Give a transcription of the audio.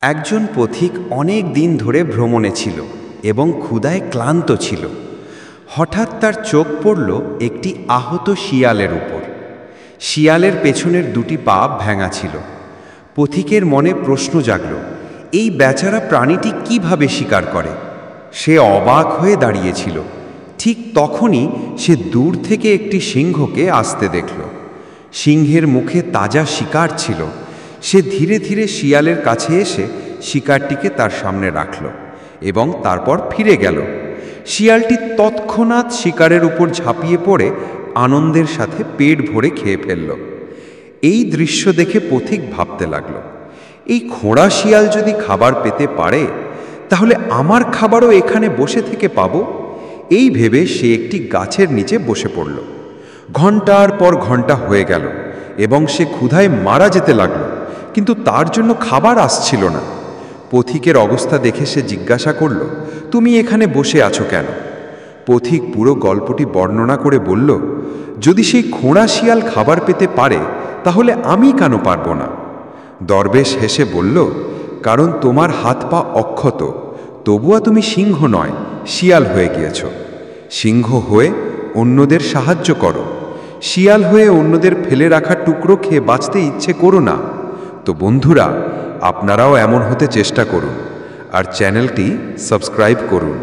একজন পথিক অনেক দিন ধরে ভ্রমণে ছিল এবং ক্ষুধায় ক্লান্ত ছিল। হঠাৎ তার চোখ পড়ল একটি আহত শিয়ালের উপর। শিয়ালের পেছনের দুটি পা ভেঙা ছিল। পথিকের মনে প্রশ্ন জাগল, এই বেচারা প্রাণীটি কিভাবে শিকার করে? সে অবাক হয়ে দাঁড়িয়েছিল। ঠিক তখনই সে দূর থেকে একটি সিংহকে আসতে দেখল। সিংহের মুখে তাজা শিকার ছিল। সে ধীরে ধীরে শিয়ালের কাছে এসে শিকারটিকে তার সামনে রাখল এবং তারপর ফিরে গেল। শিয়ালটি তৎক্ষণাৎ শিকারের উপর ঝাঁপিয়ে পড়ে আনন্দের সাথে পেট ভরে খেয়ে ফেলল। এই দৃশ্য দেখে পথিক ভাবতে লাগল, এই খোঁড়া শিয়াল যদি খাবার পেতে পারে, তাহলে আমার খাবারও এখানে বসে থেকে পাবো। এই ভেবে সে একটি গাছের নিচে বসে পড়ল। ঘন্টার পর ঘন্টা হয়ে গেল এবং সে ক্ষুধায় মারা যেতে লাগলো, কিন্তু তার জন্য খাবার আসছিল না। পথিকের অবস্থা দেখে সে জিজ্ঞাসা করল, তুমি এখানে বসে আছো কেন? পথিক পুরো গল্পটি বর্ণনা করে বলল, যদি সেই খোঁড়া শিয়াল খাবার পেতে পারে, তাহলে আমি কেন পারবো না? দরবেশ হেসে বলল, কারণ তোমার হাত পা অক্ষত, তবুও তুমি সিংহ নয়, শিয়াল হয়ে গিয়েছ। সিংহ হয়ে অন্যদের সাহায্য করো, শিয়াল হয়ে অন্যদের ফেলে রাখা টুকরো খেয়ে বাঁচতে ইচ্ছে করো না। তো বন্ধুরা, আপনারাও এমন হতে চেষ্টা করুন আর চ্যানেলটি সাবস্ক্রাইব করুন।